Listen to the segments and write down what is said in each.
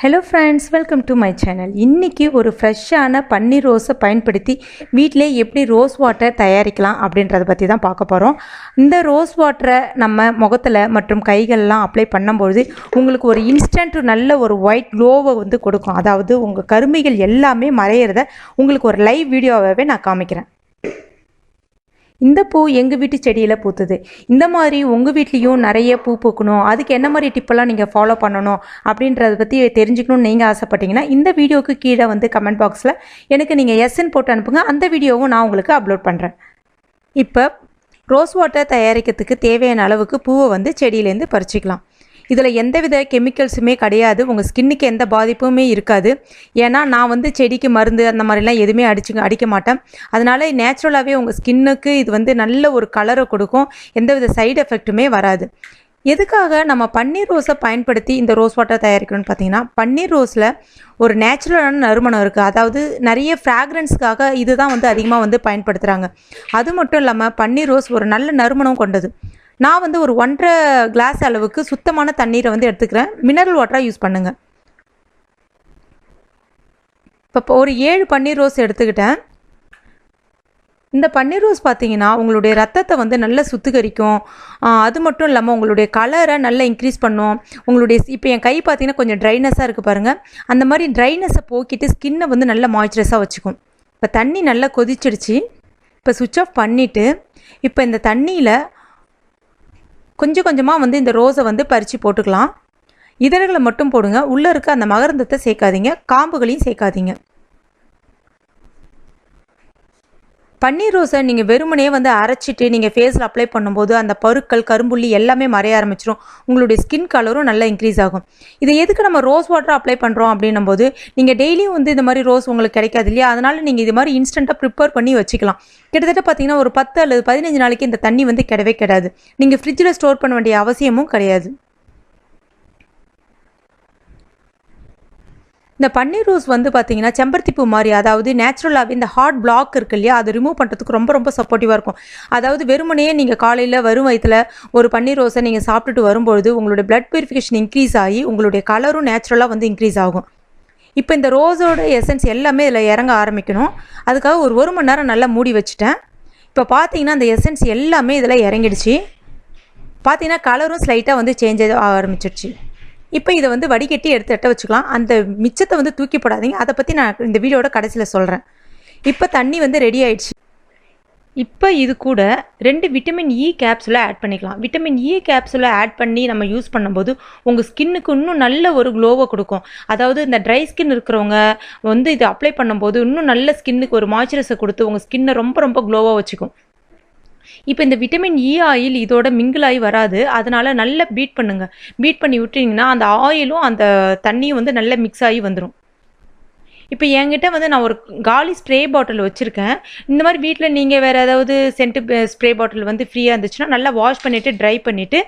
Hello friends, welcome to my channel. இன்றைக்கி ஒரு ஃப்ரெஷ்ஷான பன்னீர் ரோஸை பயன்படுத்தி வீட்டிலே எப்படி ரோஸ் வாட்டர் தயாரிக்கலாம் அப்படின்றத பற்றி தான் பார்க்க போகிறோம். இந்த ரோஸ் வாட்டரை நம்ம முகத்தில் மற்றும் கைகள்லாம் அப்ளை பண்ணும்பொழுது உங்களுக்கு ஒரு இன்ஸ்டன்ட் நல்ல ஒரு ஒயிட் க்ளோவை வந்து கொடுக்கும். அதாவது உங்கள் கருமைகள் எல்லாமே மறையிறத உங்களுக்கு ஒரு லைவ் வீடியோவாகவே நான் காமிக்கிறேன். இந்த பூ எங்கள் வீட்டு செடியில் பூத்துது. இந்த மாதிரி உங்கள் வீட்லேயும் நிறைய பூ பூக்கணும், அதுக்கு என்ன மாதிரி டிப்பெல்லாம் நீங்கள் ஃபாலோ பண்ணணும் அப்படின்றத பற்றி தெரிஞ்சுக்கணும்னு நீங்கள் ஆசைப்பட்டீங்கன்னா இந்த வீடியோவுக்கு கீழே வந்து கமெண்ட் பாக்ஸில் எனக்கு நீங்கள் எஸ்ன்னு போட்டு அனுப்புங்க. அந்த வீடியோவும் நான் உங்களுக்கு அப்லோட் பண்ணுறேன். இப்போ ரோஸ் வாட்டர் தயாரிக்கிறதுக்கு தேவையான அளவுக்கு பூவை வந்து செடியிலேருந்து பறிச்சிக்கலாம். இதில் எந்தவித கெமிக்கல்ஸுமே கிடையாது, உங்கள் ஸ்கின்னுக்கு எந்த பாதிப்புமே இருக்காது. ஏன்னா நான் வந்து செடிக்கு மருந்து அந்த மாதிரிலாம் எதுவுமே அடிக்க மாட்டேன். அதனால் நேச்சுரலாகவே உங்கள் ஸ்கின்னுக்கு இது வந்து நல்ல ஒரு கலரை கொடுக்கும், எந்தவித சைடு எஃபெக்ட்டுமே வராது. எதுக்காக நம்ம பன்னீர் ரோஸை பயன்படுத்தி இந்த ரோஸ் வாட்டர் தயாரிக்கணும்னு பார்த்தீங்கன்னா, பன்னீர் ரோஸில் ஒரு நேச்சுரலான நறுமணம் இருக்குது. அதாவது நிறைய ஃப்ராக்ரன்ஸ்க்காக இதுதான் வந்து அதிகமாக வந்து பயன்படுத்துகிறாங்க. அது மட்டும் இல்லாமல் பன்னீர் ரோஸ் ஒரு நல்ல நறுமணம் கொண்டது. நான் வந்து ஒரு 1.5 கிளாஸ் அளவுக்கு சுத்தமான தண்ணீரை வந்து எடுத்துக்கிறேன். மினரல் வாட்டராக யூஸ் பண்ணுங்கள். இப்போ ஒரு 7 பன்னீர் ரோஸ் எடுத்துக்கிட்டேன். இந்த பன்னீர் ரோஸ் பார்த்தீங்கன்னா உங்களுடைய ரத்தத்தை வந்து நல்லா சுத்திகரிக்கும். அது மட்டும் இல்லாமல் உங்களுடைய கலரை நல்லா இன்க்ரீஸ் பண்ணும். உங்களுடைய இப்போ என் கை பார்த்தீங்கன்னா கொஞ்சம் ட்ரைனஸாக இருக்குது பாருங்கள். அந்த மாதிரி ட்ரைனஸை போக்கிட்டு ஸ்கின்னை வந்து நல்லா மாய்ஸ்சரைஸாக வச்சுக்கும். இப்போ தண்ணி நல்லா கொதிச்சிடுச்சு. இப்போ சுவிட்ச் ஆஃப் பண்ணிவிட்டு இப்போ இந்த தண்ணியில் கொஞ்சம் கொஞ்சமாக வந்து இந்த ரோஸை வந்து பறித்து போட்டுக்கலாம். இதழ்களை மட்டும் போடுங்க, உள்ளே இருக்க அந்த மகரந்தத்தை சேர்க்காதீங்க, காம்புகளையும் சேர்க்காதீங்க. பன்னீர் ரோஸை நீங்கள் வெறுமனே வந்து அரைச்சிட்டு நீங்கள் ஃபேஸில் அப்ளை பண்ணும்போது அந்த பருக்கள் கரும்புள்ளி எல்லாமே மறைய ஆரம்பிச்சிடும். உங்களுடைய ஸ்கின் கலரும் நல்லா இன்க்ரீஸ் ஆகும். இதை எதுக்கு நம்ம ரோஸ் வாட்டர் அப்ளை பண்ணுறோம் அப்படின்னும் போது நீங்கள் டெய்லியும் வந்து இந்த மாதிரி ரோஸ் உங்களுக்கு கிடைக்காது இல்லையா, அதனால் நீங்கள் இது மாதிரி இன்ஸ்டண்ட்டாக ப்ரிப்பேர் பண்ணி வச்சுக்கலாம். கிட்டத்தட்ட பார்த்தீங்கன்னா ஒரு 10 அல்லது 15 நாளைக்கு இந்த தண்ணி வந்து கிடையாது. நீங்கள் ஃப்ரிட்ஜில் ஸ்டோர் பண்ண வேண்டிய அவசியமும் கிடையாது. இந்த பன்னீர் ரோஸ் வந்து பார்த்தீங்கன்னா செம்பருத்தி பூ மாதிரி, அதாவது நேச்சுரலாகவே இந்த ஹார்ட் பிளாக் இருக்கு இல்லையா, அதை ரிமூவ் பண்ணுறதுக்கு ரொம்ப சப்போர்ட்டிவாக இருக்கும். அதாவது வெறுமனையே நீங்கள் காலையில் வரும் வயிற்றில் ஒரு பன்னீர் ரோஸை நீங்கள் சாப்பிட்டுட்டு வரும்பொழுது உங்களுடைய பிளட் பியூரிஃபிகேஷன் இன்க்ரீஸ் ஆகி உங்களுடைய கலரும் நேச்சுரலாக வந்து இன்க்ரீஸ் ஆகும். இப்போ இந்த ரோஸோட எசன்ஸ் எல்லாமே இதில் இறங்க ஆரம்பிக்கணும். அதுக்காக ஒரு 1 மணி நேரம் நல்லா மூடி வச்சுட்டேன். இப்போ பார்த்தீங்கன்னா அந்த எசன்ஸ் எல்லாமே இதில் இறங்கிடுச்சு. பார்த்தீங்கன்னா கலரும் ஸ்லைட்டாக வந்து சேஞ்ச் ஆக ஆரம்பிச்சிடுச்சு. இப்போ இதை வந்து வடிகட்டி எடுத்து வச்சுக்கலாம். அந்த மிச்சத்தை வந்து தூக்கி போடாதீங்க, அதை பற்றி நான் இந்த வீடியோட கடைசியில் சொல்கிறேன். இப்போ தண்ணி வந்து ரெடி ஆயிடுச்சு. இப்போ இது கூட 2 விட்டமின் இ கேப்சூலை ஆட் பண்ணிக்கலாம். விட்டமின் இ கேப்சூலை ஆட் பண்ணி நம்ம யூஸ் பண்ணும்போது உங்கள் ஸ்கின்னுக்கு இன்னும் நல்ல ஒரு க்ளோவை கொடுக்கும். அதாவது இந்த ட்ரை ஸ்கின் இருக்கிறவங்க வந்து இதை அப்ளை பண்ணும்போது இன்னும் நல்ல ஸ்கின்னுக்கு ஒரு மாய்ஸ்சரைசர் கொடுத்து உங்கள் ஸ்கின்னை ரொம்ப க்ளோவாக வச்சுக்கும். இப்போ இந்த விட்டமின் இ ஆயில் இதோட மிங்கிள் ஆகி வராது, அதனால நல்லா பீட் பண்ணுங்கள். பீட் பண்ணி விட்டிங்கன்னா அந்த ஆயிலும் அந்த தண்ணியும் வந்து நல்லா மிக்ஸ் ஆகி வந்துடும். இப்போ என்கிட்ட வந்து நான் ஒரு காலி ஸ்ப்ரே பாட்டில் வச்சுருக்கேன். இந்த மாதிரி வீட்டில் நீங்கள் வேறு ஏதாவது சென்ட்டு ஸ்ப்ரே பாட்டில் வந்து ஃப்ரீயாக இருந்துச்சுன்னா நல்லா வாஷ் பண்ணிவிட்டு ட்ரை பண்ணிவிட்டு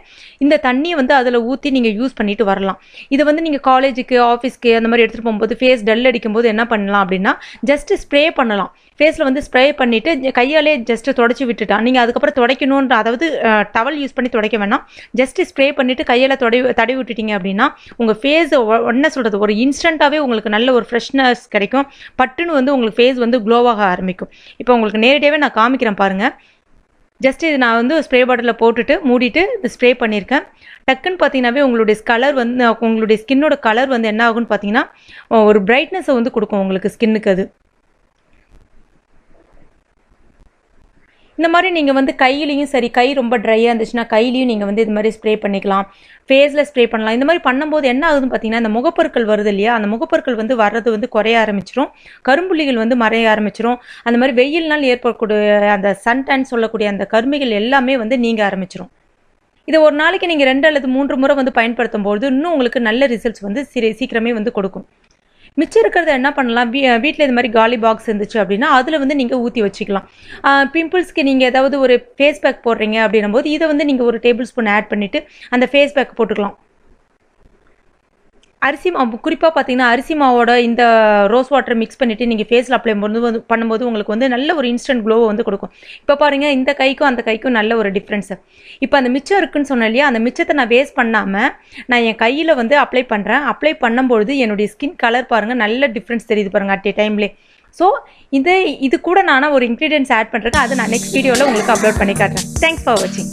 இந்த தண்ணியை வந்து அதில் ஊற்றி நீங்கள் யூஸ் பண்ணிவிட்டு வரலாம். இதை வந்து நீங்கள் காலேஜுக்கு ஆஃபீஸ்க்கு அந்த மாதிரி எடுத்துகிட்டு போகும்போது ஃபேஸ் டல் அடிக்கும்போது என்ன பண்ணலாம் அப்படின்னா, ஜஸ்ட்டு ஸ்ப்ரே பண்ணலாம். ஃபேஸில் வந்து ஸ்ப்ரே பண்ணிவிட்டு கையாலே ஜஸ்ட்டு தொடச்சி விட்டுட்டா நீங்கள் அதுக்கப்புறம் துடைக்கணுன்ற, அதாவது டவல் யூஸ் பண்ணி துடைக்க வேணாம். ஜஸ்ட்டு ஸ்ப்ரே பண்ணிவிட்டு கையில் தடவி விட்டுட்டீங்க அப்படின்னா உங்கள் ஃபேஸ் என்ன சொல்கிறது, ஒரு இன்ஸ்டண்ட்டாகவே உங்களுக்கு நல்ல ஒரு ஃப்ரெஷ்னஸ் கிடைக்கும். பட்டுன்னு வந்து உங்களுக்கு ஃபேஸ் வந்து க்ளோவாக ஆரம்பிக்கும். இப்போ உங்களுக்கு நேரடியாகவே நான் காமிக்கிறேன் பாருங்கள். ஜஸ்ட் இது நான் வந்து ஸ்ப்ரே பாட்டிலில் போட்டுட்டு மூடிட்டு ஸ்ப்ரே பண்ணியிருக்கேன். டக்குன்னு பார்த்தீங்கன்னாவே உங்களுடைய கலர் வந்து உங்களுடைய ஸ்கின்னோட கலர் வந்து என்ன ஆகுன்னு பார்த்தீங்கன்னா ஒரு பிரைட்னஸை வந்து கொடுக்கும் உங்களுக்கு ஸ்கின்னுக்கு. அது இந்த மாதிரி நீங்கள் வந்து கையிலையும் சரி, கை ரொம்ப ட்ரையாக இருந்துச்சுன்னா கையிலையும் நீங்கள் வந்து இது மாதிரி ஸ்ப்ரே பண்ணிக்கலாம், ஃபேஸில் ஸ்ப்ரே பண்ணலாம். இந்த மாதிரி பண்ணும்போது என்ன ஆகுதுன்னு பார்த்தீங்கன்னா, அந்த முகப்பொருட்கள் வருது இல்லையா, அந்த முகப்பொருட்கள் வந்து வர்றது வந்து குறைய ஆரம்பிச்சிடும், கரும்புள்ளிகள் வந்து மறைய ஆரம்பிச்சிடும். அந்த மாதிரி வெயில்னால் ஏற்படக்கூடிய அந்த சன்டேன் சொல்லக்கூடிய அந்த கருமைகள் எல்லாமே வந்து நீங்க ஆரம்பிச்சிடும். இதை ஒரு நாளைக்கு நீங்கள் 2 அல்லது 3 முறை வந்து பயன்படுத்தும் போது இன்னும் உங்களுக்கு நல்ல ரிசல்ட்ஸ் வந்து சீக்கிரமே வந்து கொடுக்கும். மிச்சம் இருக்கிறத என்ன பண்ணலாம், வீட்டில் இது மாதிரி காலி பாக்ஸ் இருந்துச்சு அப்படின்னா அதில் வந்து நீங்கள் ஊற்றி வச்சுக்கலாம். பிம்பிள்ஸ்க்கு நீங்கள் ஏதாவது ஒரு ஃபேஸ் பேக் போடுறீங்க அப்படின்னும் போது இதை வந்து நீங்கள் ஒரு டேபிள் ஸ்பூன் ஆட் பண்ணிவிட்டு அந்த ஃபேஸ் பேக் போட்டுக்கலாம். அரிசி மாவு குறிப்பாக பார்த்தீங்கன்னா அரிசி மாவோட இந்த ரோஸ் வாட்டர் மிக்ஸ் பண்ணிவிட்டு நீங்கள் ஃபேஸில் அப்ளை பண்ணும்போது உங்களுக்கு வந்து நல்ல ஒரு இன்ஸ்டன்ட் க்ளோவை வந்து கொடுக்கும். இப்போ பாருங்கள், இந்த கைக்கும் அந்த கைக்கும் நல்ல ஒரு டிஃப்ரென்ஸு. இப்போ அந்த மிச்சம் இருக்குன்னு சொன்னேன் இல்லையா, அந்த மிச்சத்தை நான் வேஸ்ட் பண்ணாமல் நான் என் கையில் வந்து அப்ளை பண்ணுறேன். அப்ளை பண்ணும்பொழுது என்னுடைய ஸ்கின் கலர் பாருங்கள், நல்ல டிஃப்ரென்ஸ் தெரியுது பாருங்கள் அட் ஏ டைம்லே. ஸோ இது கூட நான் ஒரு இன்க்ரீடியன்ஸ் ஆட் பண்ணுறேன். அதை நான் நெக்ஸ்ட் வீடியோவில் உங்களுக்கு அப்லோட் பண்ணி காட்டுறேன். தேங்க்ஸ் ஃபார் வாட்சிங்.